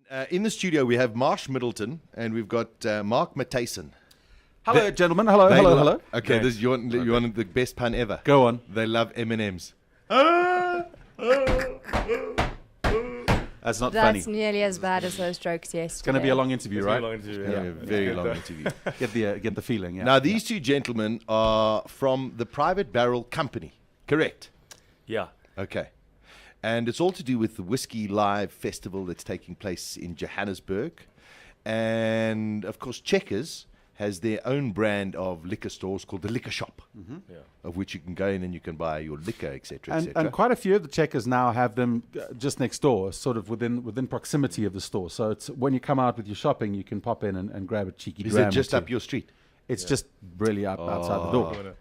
In the studio, we have Marsh Middleton, and we've got Mark Matheson. Hello, gentlemen. Hello. Okay, Yeah. this you want the best pun ever. Go on. They love M&Ms. That's not funny. That's nearly as bad as those jokes yesterday. It's going to be a long interview, right? A very long interview. Get the feeling. Yeah. Now, these two gentlemen are from the Private Barrel Company, correct? Yeah. Okay. And it's all to do with the Whisky Live Festival that's taking place in Johannesburg. And, of course, Checkers has their own brand of liquor stores called the Liquor Shop, of which you can go in and you can buy your liquor, etc., etc. And quite a few of the Checkers now have them just next door, sort of within proximity of the store. So it's when you come out with your shopping, you can pop in and grab a cheeky Is dram it just or two. up your street? It's just really up outside the door.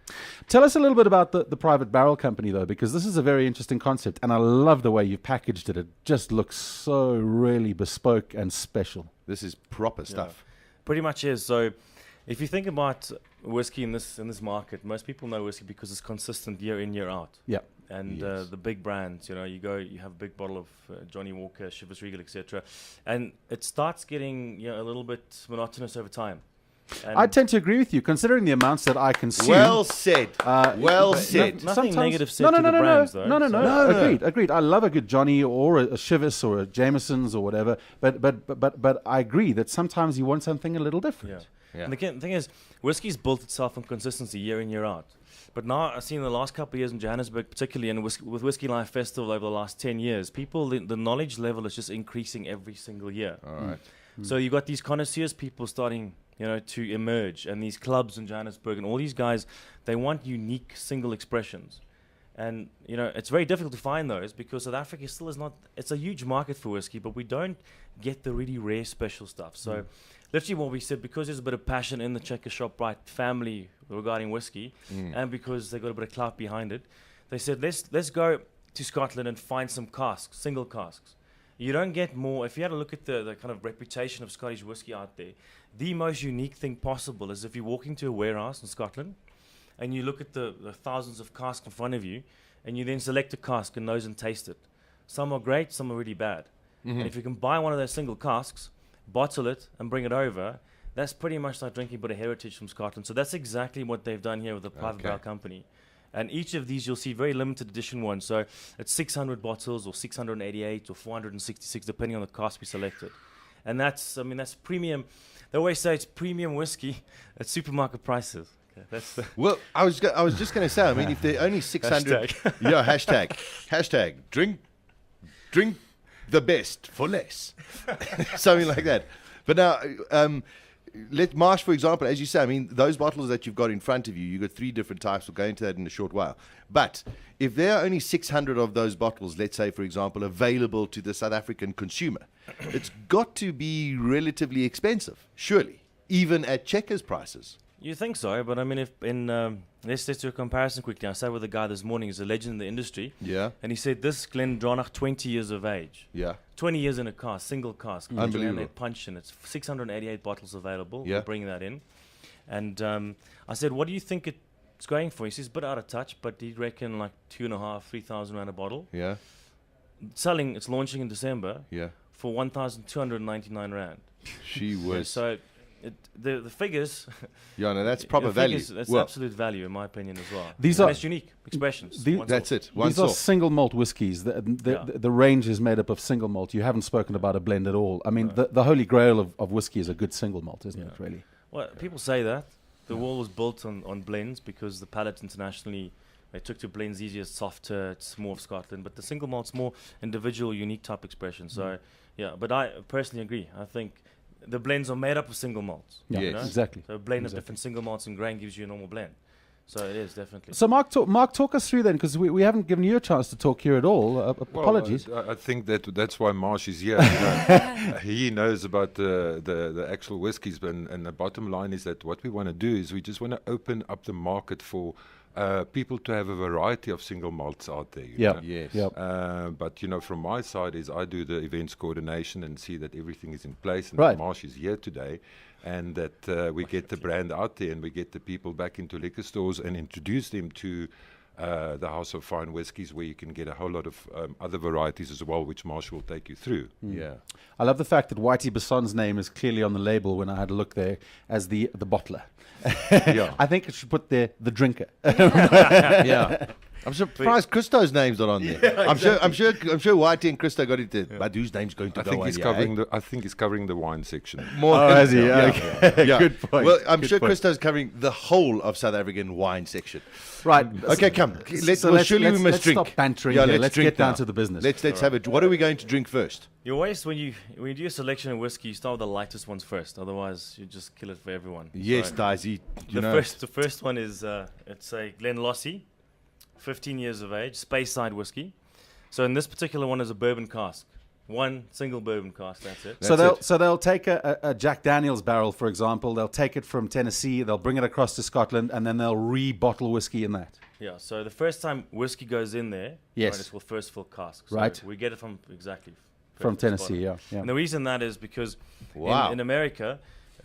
Tell us a little bit about the Private Barrel Company, though, because this is a very interesting concept, and I love the way you've packaged it. It just looks so really bespoke and special. This is proper stuff. Pretty much is. So if you think about whiskey in this market, most people know whiskey because it's consistent year in, year out. Yeah. And the big brands, you have a big bottle of Johnny Walker, Chivas Regal, etc. And it starts getting a little bit monotonous over time. And I tend to agree with you, considering the amounts that I consume. Well said. Well said. Nothing negative said no, to the brands, no, though. no. Agreed. I love a good Johnny or a Chivas or a Jameson's or whatever. But I agree that sometimes you want something a little different. Yeah. And the thing is, whiskey's built itself on consistency year in, year out. But now I've seen in the last couple of years in Johannesburg, particularly and with Whisky Live Festival over the last 10 years, the knowledge level is just increasing every single year. All right. So you've got these connoisseurs people starting to emerge, and these clubs in Johannesburg, and all these guys, they want unique single expressions. And, it's very difficult to find those because South Africa still is not, it's a huge market for whiskey, but we don't get the really rare special stuff. So literally what we said, because there's a bit of passion in the Checker Shop right family regarding whiskey, and because they got a bit of clout behind it, they said, let's go to Scotland and find some casks, single casks. You don't get more. If you had a look at the kind of reputation of Scottish whiskey out there, the most unique thing possible is if you walk into a warehouse in Scotland and you look at the thousands of casks in front of you and you then select a cask and nose and taste it. Some are great, some are really bad. And if you can buy one of those single casks, bottle it and bring it over, that's pretty much like drinking a bit of heritage from Scotland. So that's exactly what they've done here with the Private Barrel Company. And each of these, you'll see very limited edition ones. So it's 600 bottles or 688 or 466, depending on the cask we selected. And that's premium. They always say it's premium whiskey at supermarket prices. Okay, that's Well, I was just going to say, I mean, if they're only 600... hashtag, drink the best for less. Something like that. But now... let Marsh, for example, as you say, I mean, those bottles that you've got in front of you, you've got 3 different types. We'll go into that in a short while. But if there are only 600 of those bottles, let's say, for example, available to the South African consumer, it's got to be relatively expensive, surely, even at Checkers prices. You think so, but I mean, let's do a comparison quickly. I sat with a guy this morning, he's a legend in the industry. Yeah. And he said this Glendronach, 20 years of age. Yeah. 20 years in a cask, single cask. Unbelievable. They punch in. It's 688 bottles available. Yeah. We'll bring that in. And I said, what do you think it's going for? He says, a bit out of touch, but he'd reckon like 2,500, 3,000 rand a bottle. Yeah. It's launching in December. Yeah. For 1,299 rand. She was... So the figures... Yeah, no, that's proper the value. figures, that's absolute value, in my opinion, as well. These are it's unique expressions. That's it. Once These are off. single malt whiskies. The range is made up of single malt. You haven't spoken about a blend at all. I mean, the holy grail of whiskey is a good single malt, isn't it, really? Well, people say that. The wall was built on blends because the palate internationally, they took to blends easier, it's softer, it's more of Scotland. But the single malt's more individual, unique type expression. So, but I personally agree. I think the blends are made up of single malts. Yeah, Yes. exactly. So a blend of different single malts and grain gives you a normal blend. So it is definitely. So Mark, talk us through then, because we haven't given you a chance to talk here at all. Apologies. I think that's why Marsh is here. He knows about the actual whiskies, and the bottom line is that what we want to do is we just want to open up the market for people to have a variety of single malts out there. You know? Yes. Yep. But from my side is I do the events coordination and see that everything is in place, and Right. that Marsh is here today, and that we get the brand out there and we get the people back into liquor stores and introduce them to the House of Fine Whiskies, where you can get a whole lot of other varieties as well, which Marsh will take you through. Yeah. I love the fact that Whitey Basson's name is clearly on the label when I had a look there as the bottler. Yeah. I think it should put there the drinker. Yeah. I'm surprised Christo's name's not on there. I'm sure Whitey and Christo got it there. But whose name's going to I go think on he's here, covering eh? I think he's covering the wine section. More Oh, than- has he? Yeah. Okay. Yeah. Good point. Well, I'm Good sure point. Christo's covering the whole of South African wine section. Right. Okay, come. Surely we must let's drink. stop bantering Yeah, here. let's Let's drink get down now. to the business. Let's have it. What are we going to drink first? You always, when you do a selection of whiskey, you start with the lightest ones first. Otherwise, you just kill it for everyone. Yes, So Daisy. the first one is it's a Glenlossie, 15 years of age, Speyside whiskey. So in this particular one is a bourbon cask, one single bourbon cask. That's it. So they'll take a Jack Daniel's barrel, for example. They'll take it from Tennessee. They'll bring it across to Scotland, and then they'll rebottle whiskey in that. Yeah. So the first time whiskey goes in there, Yes. right, it's called first fill cask. So Right. we get it from From first Tennessee, bottle. yeah. And the reason that is because Wow. in America,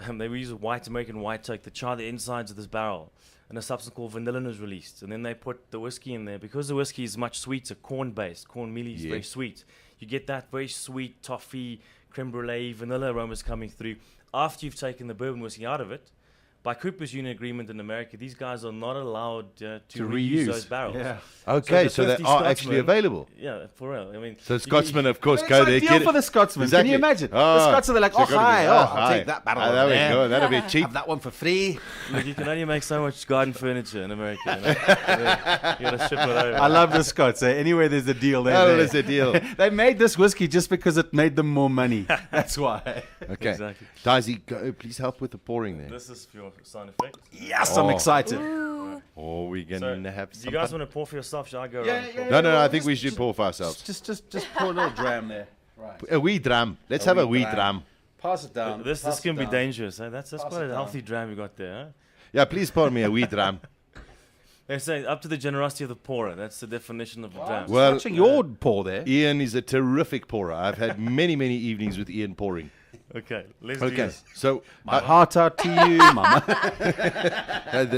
they use a American white oak to char the insides of this barrel. And a substance called vanillin is released. And then they put the whiskey in there. Because the whiskey is much sweeter, corn-based, corn mealy is very Yes. sweet. You get that very sweet toffee, creme brulee, vanilla aromas coming through. After you've taken the bourbon whiskey out of it, by Cooper's Union agreement in America, these guys are not allowed to reuse those barrels. Yeah. Okay, the so they 50 are actually Scotsman- available. Yeah, for real. I mean, So Scotsmen, of course, It's go there. ideal Get for it. the Scotsman. Exactly. Can you imagine? Ah, The Scots are like, so oh, gotta hi. be- Oh, ah, I'll hi. take that barrel. Ah, there we there. go. That'll be cheap. Have that one for free. look, you can only make so much garden furniture in America. You know? You got to ship it over. I love the Scots. Anywhere there's a deal, they're Oh, there. there's a deal. They made this whiskey just because it made them more money. That's why. Okay. Exactly. Daisy, please help with the pouring there. This is for your sound effect. Yes, I'm Oh. excited. Or we So, going to have do some. you guys want to pour for yourself? Shall I go Yeah, around? yeah, No, yeah. I think we should pour for ourselves. Just pour a little dram there. Right. A wee dram. Let's A have a wee wee dram. dram. Pass it down. This Pass can it be down. dangerous. Eh? That's Pass quite it a down. healthy dram you got there. Huh? Yeah, please pour me a wee dram. They say up to the generosity of the pourer. That's the definition of a dram. Well, Touching your pour there. Ian is a terrific pourer. I've had many, many evenings with Ian pouring. Okay, let's do Okay, this. so My heart out to you, mama.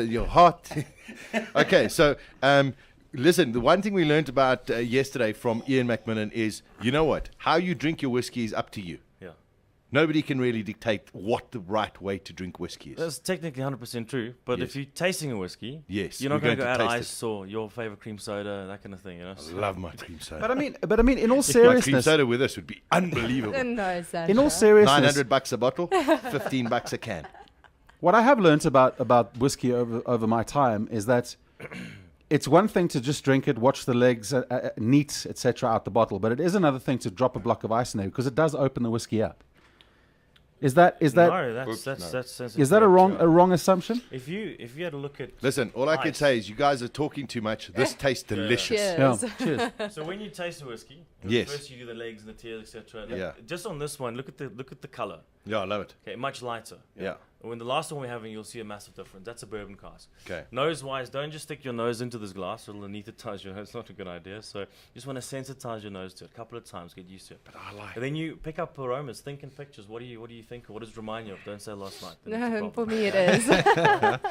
your heart. Okay, so listen, the one thing we learned about yesterday from Ian McMillan is, you know what? How you drink your whiskey is up to you. Yeah. Nobody can really dictate what the right way to drink whiskey is. That's technically 100% true, but Yes. if you're tasting a whiskey, Yes, you're not we're going to go going add to taste ice or your favorite cream soda, that kind of thing, you know. I love my cream soda. But I mean, in all My cream seriousness, soda with us would be unbelievable. No, Sasha. in all seriousness, $900 a bottle, $15 a can. what I have learnt about whiskey over my time is that it's one thing to just drink it, watch the legs, neat, etc., out the bottle, but it is another thing to drop a block of ice in there because it does open the whiskey up. Is that no, is that a wrong assumption? If you had a look at Listen, all I can Ice. say is you guys are talking too much. This tastes delicious. Cheers. Yeah. Cheers. so when you taste a whiskey, Yes. first you do the legs and the tears, etc. Yeah. Just on this one, look at the color. Yeah, I love it. Okay, much lighter. Yeah. When the last one we're having, you'll see a massive difference. That's a bourbon cask. Okay. Nose-wise, don't just stick your nose into this glass. It'll anesthetize your nose. It's not a good idea. So you just want to sensitize your nose to it a couple of times, get used to it. But I like and then you pick up aromas, think in pictures. What do you think? Or what does it remind you of? Don't say last night. then it's a No, problem. for me it is.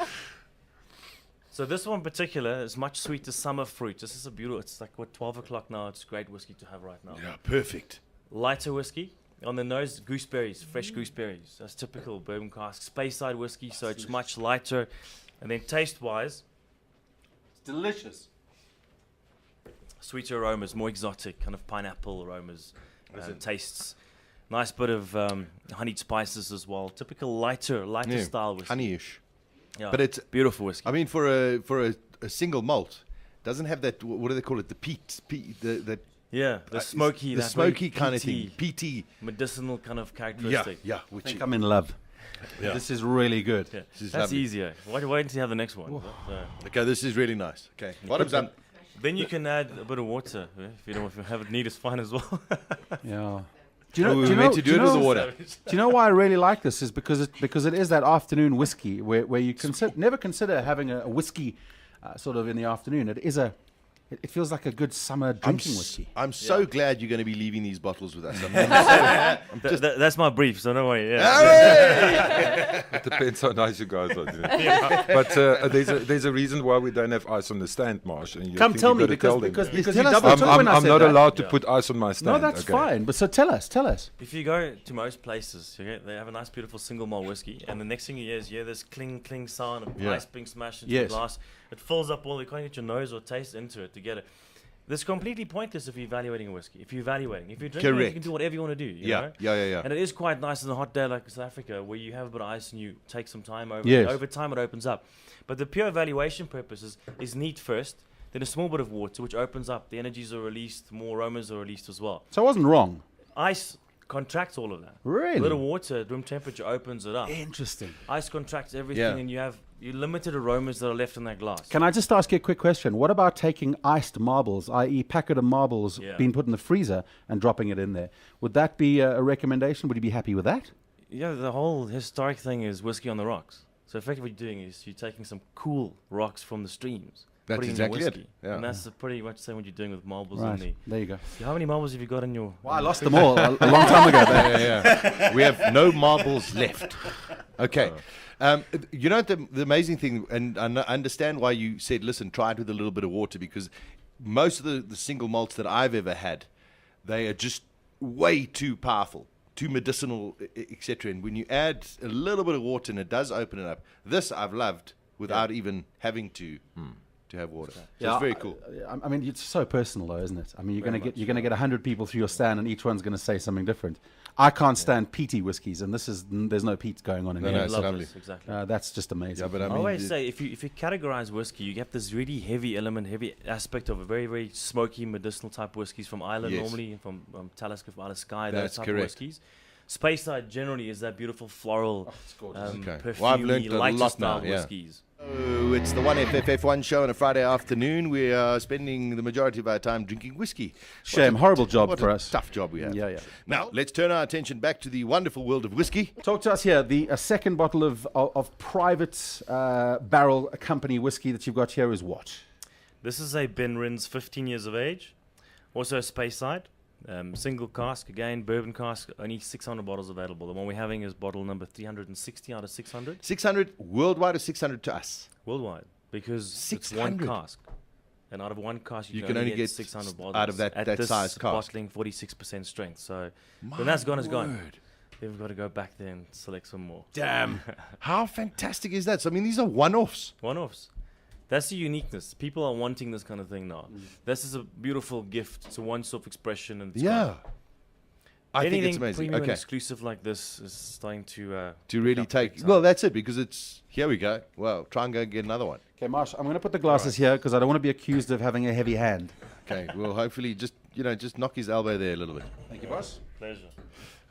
So this one in particular is much sweeter summer fruit. This is a beautiful. It's like 12 o'clock now. It's great whiskey to have right now. Yeah, perfect. Lighter whiskey. On the nose, gooseberries, fresh gooseberries. That's typical bourbon cask. Speyside whiskey, so it's much lighter. And then taste-wise, It's delicious. sweeter aromas, more exotic, kind of pineapple aromas. Tastes. Nice bit of honeyed spices as well. Typical lighter Yeah, style whiskey. honeyish. Yeah. But it's, beautiful whiskey. I mean, for a single malt, doesn't have that. What do they call it? The peat. The yeah, the smoky, the that smoky very kind of peaty, thing. Peaty. medicinal kind of Yeah, characteristic. yeah. I Which think I'm in love. Yeah. This is really good. Yeah. This is That's lovely. easier. Wait until you have the next one. okay, this is really nice. Okay, bottoms up. Then you can add a bit of water if you don't. If you have it neat, it's fine as well. Yeah. Oh, we meant to do it with the water. Do you know why I really like this? Is because it is that afternoon whiskey where you never consider having a whiskey sort of in the afternoon. It feels like a good summer drinking whiskey. I'm so glad you're going to be leaving these bottles with us. That's my brief, so don't worry. It depends how nice you guys are. But there's a reason why we don't have ice on the stand, Marsh. And Come tell me, because you double took when I I'm said not that. allowed to put ice on my stand. No, that's fine. But so tell us. If you go to most places, they have a nice, beautiful single malt whiskey, and the next thing you hear is this cling, cling sound of ice being smashed into the glass. It fills up all. You can't get your nose or taste into it to get it. This is completely pointless if you're evaluating a whiskey. If you're drinking it, you can do whatever you want to do. You know? And it is quite nice in a hot day like South Africa, where you have a bit of ice and you take some time over. Yes. Over time, it opens up. But the pure evaluation purpose is neat first, then a small bit of water, which opens up. The energies are released, more aromas are released as well. So I wasn't wrong. Ice contracts all of that. Really? A little water at room temperature opens it up. Interesting. Ice contracts everything, and you have limited aromas that are left in that glass. Can I just ask you a quick question? What about taking iced marbles, i.e. packet of marbles being put in the freezer and dropping it in there? Would that be a recommendation? Would you be happy with that? Yeah, the whole historic thing is whiskey on the rocks. So effectively what you're doing is you're taking some cool rocks from the streams. That's putting exactly in whiskey. it. Yeah. And that's pretty much the same what you're doing with marbles. Right. There you go. How many marbles have you got in your... Well, I lost them all a long time ago. We have no marbles left. Okay. You know, the amazing thing, and I understand why you said, listen, try it with a little bit of water, because most of the single malts that I've ever had, they are just way too powerful, too medicinal, etc. And when you add a little bit of water, and it does open it up. This I've loved without even having to have water. So it's very cool. I mean, it's so personal, though, isn't it? I mean, you're going to get 100 people through your stand, and each one's going to say something different. I can't stand peaty whiskies, and there's no peat going on in here. No, it's lovely. Exactly. That's just amazing. Yeah, but I I mean, always say if you categorize whiskey, you get this really heavy aspect of a very, very smoky medicinal type whiskeys from Ireland normally, from Talisker, from Isle of Skye, That's those type correct. of whiskeys. Speyside generally is that beautiful floral, Okay. Well, I've learned a lighter lot now, style whiskeys. Oh, it's the 1FFF1 show on a Friday afternoon. We are spending the majority of our time drinking whiskey. Shame. Horrible job What for a us. tough job we have. Yeah. Now, let's turn our attention back to the wonderful world of whiskey. Talk to us here. The second bottle of private barrel company whiskey that you've got here is what? This is a Ben Rins 15 years of age, also a Speyside. Single cask, again, bourbon cask, only 600 bottles available. The one we're having is bottle number 360 out of 600. 600 worldwide or 600 to us? Worldwide, because it's 600. one cask. And out of one cask, you can only get 600 bottles. out of that At this size cask. bottling 46% strength. So when that's gone, it's gone. Then we've got to go back there and select some more. Damn. How fantastic is that? So, I mean, these are one-offs. One-offs. That's the uniqueness. People are wanting this kind of thing now. This is a beautiful gift. It's a one-off expression. And it's gone. I think Anything it's amazing. premium and Okay. exclusive like this is starting to really up take... big time. Well, that's it, because it's... Here we go. Well, try and go and get another one. Okay, Marsh, I'm going to put the glasses here because I don't want to be accused of having a heavy hand. Okay, well, hopefully just knock his elbow there a little bit. Thank you, boss. Pleasure.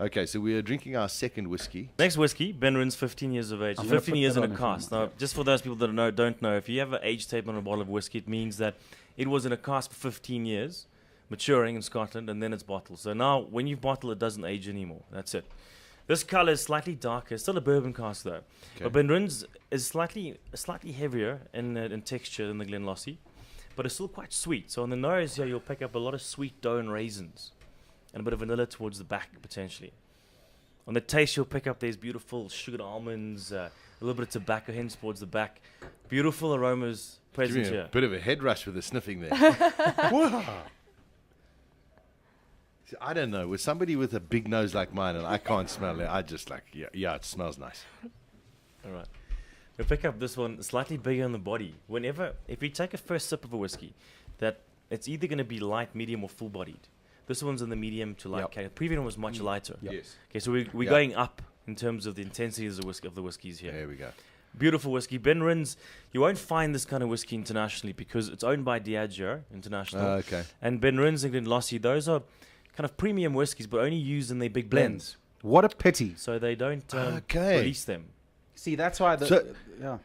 Okay, so we are drinking our second whiskey. Next whiskey, Ben Rins, 15 years of age. I'm gonna 15 put years that in a on if cask. you- Now, just for those people that don't know, if you have an age tape on a bottle of whiskey, it means that it was in a cask for 15 years, maturing in Scotland, and then it's bottled. So now, when you bottle, it doesn't age anymore. That's it. This color is slightly darker. It's still a bourbon cask, though. Okay. But Ben Rins is slightly heavier in texture than the Glenlossie, but it's still quite sweet. So on the nose here, you'll pick up a lot of sweet dough and raisins, and a bit of vanilla towards the back, potentially. On the taste, you'll pick up these beautiful sugared almonds, a little bit of tobacco hints towards the back. Beautiful aromas present Give me here. a bit of a head rush with the sniffing there. Wow. See, I don't know. With somebody with a big nose like mine, and I can't smell it, I just like, yeah, it smells nice. All right. You'll pick up this one slightly bigger in the body. If you take a first sip of a whiskey, that it's either going to be light, medium, or full-bodied. This one's in the medium to light. Yep. The previous one was much lighter. Yes. Okay, so we're Yep. going up in terms of the intensity of the whiskeys here. There we go. Beautiful whiskey. Ben Rins, you won't find this kind of whiskey internationally because it's owned by Diageo International. Okay. And Ben Rins and Glenlossie, those are kind of premium whiskies, but only used in their big blends. What a pity. So they don't Okay. release them. See, that's why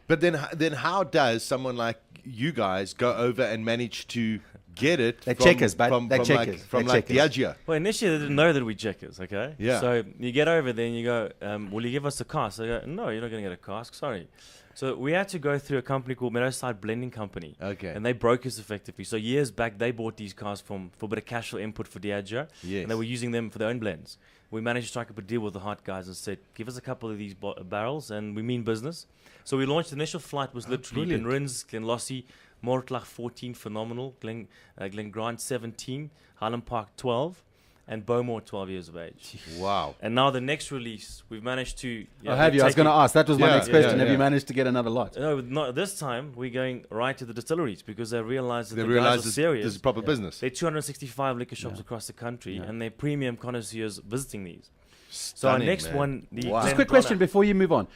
But then how does someone like you guys go over and manage to get it They're from, checkers, but from, they're from checkers. like, from They're like checkers. Diageo. Well, initially they didn't know that we checkers, okay? Yeah. So you get over there and you go, will you give us a cask? They go, no, you're not going to get a cask, sorry. So we had to go through a company called Meadowside Blending Company. Okay. And they broke us effectively. So years back, they bought these casks for a bit of cash flow input for Diageo. Yes. And they were using them for their own blends. We managed to strike up a deal with the hot guys and said, give us a couple of these barrels and we mean business. So we launched, the initial flight was literally brilliant. Glenrins, Glenlossie, Mortlach 14, phenomenal, Glengrant 17, Highland Park 12, and Bowmore 12 years of age. Wow. And now the next release, we've managed to... Oh, have you? I was going to ask. That was my Yeah, next question. yeah, Have yeah. you managed to get another lot? No, not this time. We're going right to the distilleries because they realize that They the realize guys are this serious. is proper business. There are 265 liquor shops across the country, and they're premium connoisseurs visiting these. So our Stunning, next man. one, the Wow. Just a quick question before you move on.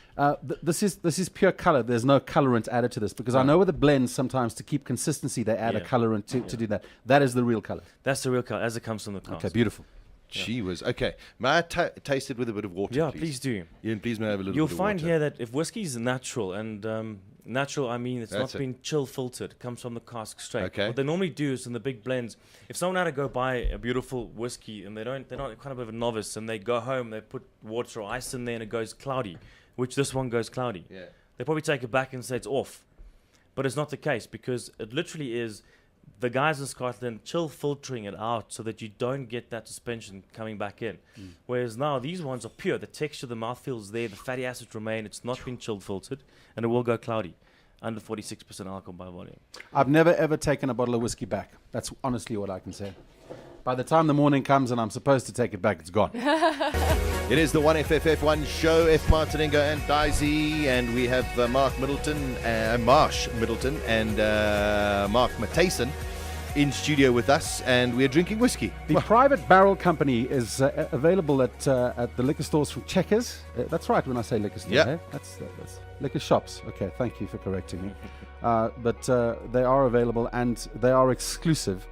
This is pure color. There's no colorant added to this because I know with the blends sometimes to keep consistency they add a Yeah. colorant to do that. That is the real color. That's the real color as it comes from the cask. Okay, beautiful. She was okay. May I taste it with a bit of water? Yeah, please do. Ian, please may I have a little You'll bit of find water. here that if whiskey is natural, and natural, I mean it's That's not it. been chill filtered, it comes from the cask straight. Okay. What they normally do is in the big blends, if someone had to go buy a beautiful whiskey and they're not kind of a novice and they go home, they put water or ice in there and it goes cloudy, which this one goes cloudy. Yeah. They probably take it back and say it's off. But it's not the case because it literally is the guys in Scotland chill filtering it out so that you don't get that suspension coming back in. Whereas now these ones are pure. The texture, the mouthfeel is there, the fatty acids remain, it's not been chill filtered, and it will go cloudy. Under 46% alcohol by volume. I've never ever taken a bottle of whiskey back. That's honestly what I can say. By the time the morning comes and I'm supposed to take it back, it's gone. It is the 1FFF1 show, F. Martinengo and Daisy, and we have Marsh Middleton, and Mark Matheson in studio with us, and we're drinking whiskey. The Private Barrel Company is available at the liquor stores from Checkers. That's right when I say liquor store. Yeah. Eh? That's liquor shops. Okay, thank you for correcting me. But they are available and they are exclusive,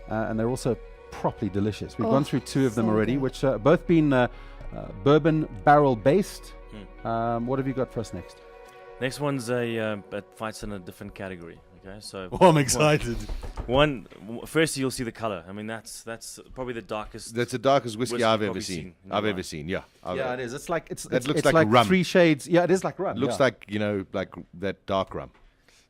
and they're also properly delicious. We've gone through two of them so already, good. which both been bourbon barrel based. What have you got for us next? Next one's it fights in a different category. Okay, so I'm excited. Firstly, you'll see the color. I mean, that's probably the darkest. That's the darkest whiskey Whiskey I've you've ever probably seen. seen in I've your ever life. seen. Yeah. Yeah, it is. It's like it's That looks it's like like rum. 3 shades. Yeah, it is like rum. Looks yeah. like, like that dark rum.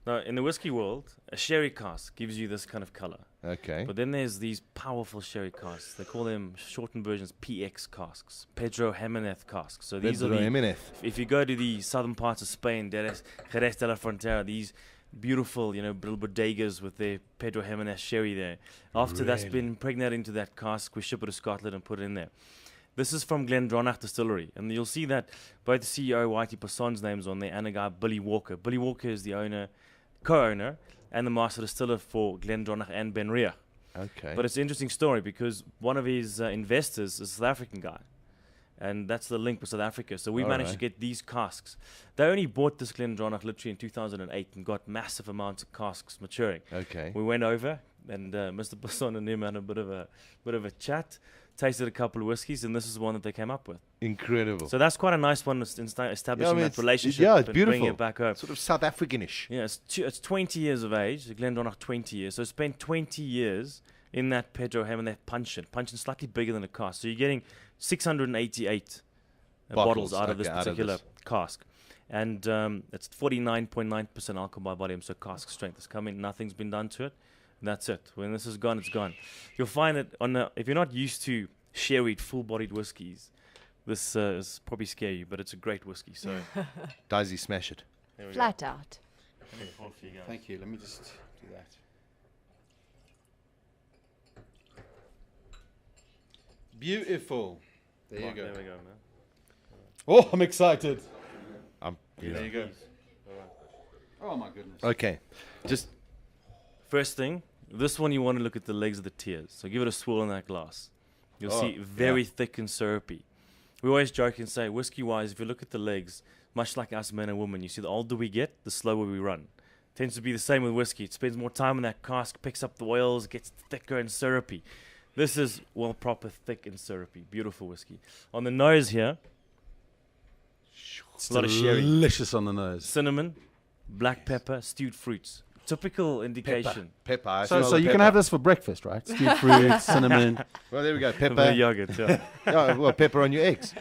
Now, in the whiskey world, a sherry cask gives you this kind of color. Okay. But then there's these powerful sherry casks. They call them shortened versions PX casks, Pedro Jimenez casks. So these are Pedro the, Jimenez. if you go to the southern parts of Spain, Jerez de la Frontera, these beautiful, little bodegas with their Pedro Jimenez sherry there. After that's been impregnated into that cask, we ship it to Scotland and put it in there. This is from Glendronach Distillery, and you'll see that both the CEO, Whitey Poisson's name's on there, and a guy, Billy Walker. Billy Walker is the owner, co-owner, and the master distiller for Glendronach and Benria. Okay. But it's an interesting story because one of his investors is a South African guy. And that's the link with South Africa. So we managed to get these casks. They only bought this Glendronach literally in 2008 and got massive amounts of casks maturing. Okay. We went over and Mr. Poisson and him had a bit of a chat, tasted a couple of whiskies, and this is the one that they came up with. Incredible. So that's quite a nice one, establishing I mean, that it's relationship yeah, it's and beautiful. bringing it back home. Sort of South Africanish. Yeah, it's 20 years of age. The Glendronach 20 years. So spent 20 years in that Pedro Ham and that puncheon slightly bigger than a cask. So you're getting 688 bottles out of this particular cask. And it's 49.9% alcohol by volume, so cask strength is coming. Nothing's been done to it. And that's it. When this is gone, it's gone. You'll find that if you're not used to sherried, full-bodied whiskies, this is probably scare you, but it's a great whiskey. So Daisy, smash it. there we Flat out. go. Thank you. Let me just do that. Beautiful. There you go. There we go, man. Oh, I'm excited. There you go. Oh my goodness. Okay. Just First thing, this one you want to look at the legs of the tears. So give it a swirl in that glass. You'll see very thick and syrupy. We always joke and say, whiskey-wise, if you look at the legs, much like us men and women, you see the older we get, the slower we run. Tends to be the same with whiskey. It spends more time in that cask, picks up the oils, gets thicker and syrupy. This is, well, proper thick and syrupy. Beautiful whiskey. On the nose here, It's a lot of sherry. delicious on the nose. cinnamon, black pepper, stewed fruits. typical indication. Pepper. I So smell the you can pepper. have this for breakfast, right? Stewed fruit, cinnamon. Well, there we go. The Pepper. yogurt, yeah. Oh, well, pepper on your eggs.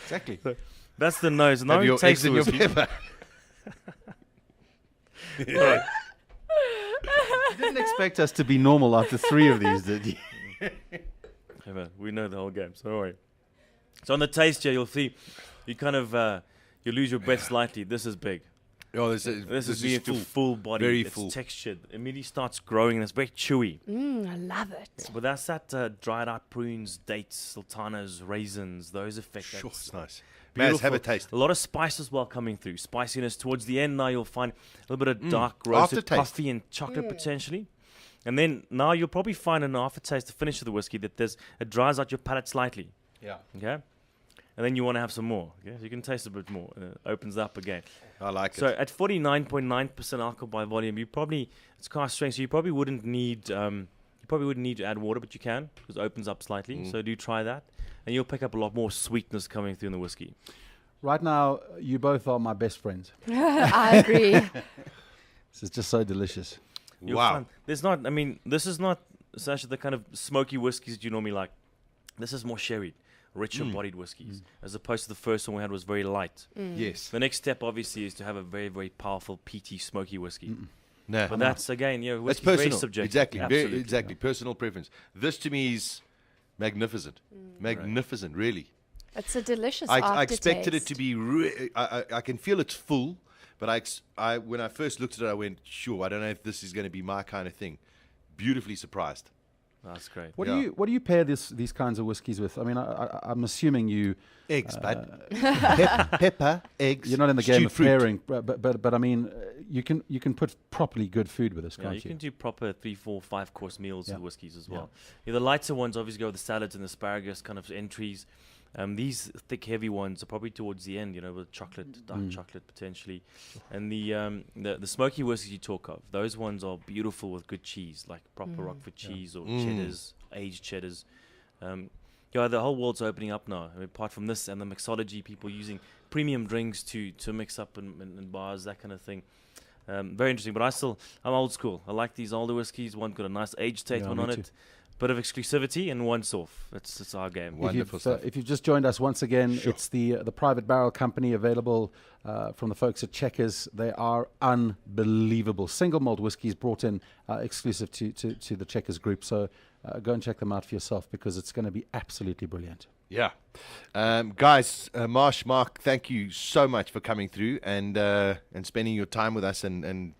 Exactly. That's the nose. Now Have we your taste eggs in the your whiskey. pepper. You didn't expect us to be normal after 3 of these, did you? Yeah, man, we know the whole game, so don't worry. So on the taste here, you'll see, you kind of, you lose your breath slightly. This is big. Oh, This is being full body. Very it's full. textured. Immediately starts growing and it's very chewy. I love it. But that's that dried out prunes, dates, sultanas, raisins, those effects. Sure, That's it's nice. Maz, have a taste. A lot of spice as well coming through. Spiciness towards the end now you'll find a little bit of dark roasted Aftertaste. coffee and chocolate potentially. And then now you'll probably find in the aftertaste, the finish of the whiskey, that it dries out your palate slightly. Yeah. Okay? And then you want to have some more. Okay? So you can taste a bit more. And it opens up again. I like So it. at 49.9% alcohol by volume, it's cask strength, so you probably wouldn't need to add water, but you can because it opens up slightly. So do try that, and you'll pick up a lot more sweetness coming through in the whiskey. Right now, you both are my best friends. I agree. This is just so delicious. You'll Wow. find this is not Sasha, the kind of smoky whiskeys that you normally like. This is more sherried, richer bodied whiskeys, as opposed to the first one we had was very light. Yes. The next step, obviously, is to have a very, very powerful, peaty, smoky whiskey. No. But that's, again, That's whiskey's very personal. subjective. Exactly. Absolutely. Exactly. Personal preference. This to me is magnificent. Magnificent, really. It's a delicious I expected it aftertaste. to be. I can feel it's full, but when I first looked at it, I went, sure. I don't know if this is going to be my kind of thing. Beautifully surprised. That's great. What Yeah. do you pair these kinds of whiskies with? I mean, I'm assuming Eggs, bud. Pepper, eggs. you're not in the game stewed of fruit. pairing, but I mean, you can put properly good food with this, Yeah, can't you you? can do proper 3, 4, 5 course meals Yeah. with whiskies as well. Yeah, the lighter ones obviously go with the salads and asparagus kind of entries. These thick, heavy ones are probably towards the end, with chocolate, dark chocolate potentially. And the smoky whiskeys you talk of, those ones are beautiful with good cheese, like proper Rockford cheese or cheddars, aged cheddars. The whole world's opening up now. I mean, apart from this and the mixology, people using premium drinks to mix up in bars, that kind of thing. Very interesting, but I'm old school. I like these older whiskies. One got a nice aged taste one me on too. it. Bit of exclusivity and one's off. It's our game. Wonderful stuff. If you've just joined us once again, it's the Private Barrel Company, available from the folks at Checkers. They are unbelievable. Single malt whiskies brought in exclusive to the Checkers group. So go and check them out for yourself because it's going to be absolutely brilliant. Yeah. Guys, Marsh, Mark, thank you so much for coming through and spending your time with us and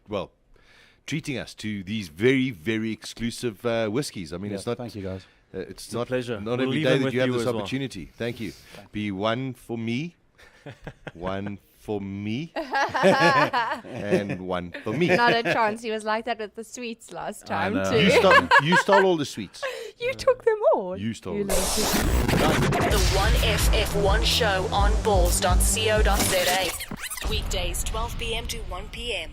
treating us to these very, very exclusive whiskies. I mean, it's not. Thank you, guys. It's a not pleasure. Not We'll every leave day them that with you have you this as well. opportunity. Thank you. Be one for me, one for me, and one for me. Not a chance. He was like that with the sweets last time know. too. You stole all the sweets. You took them all. You stole You them. little The 1FF1 show on balls.co.za. Weekdays 12 p.m. to 1 p.m.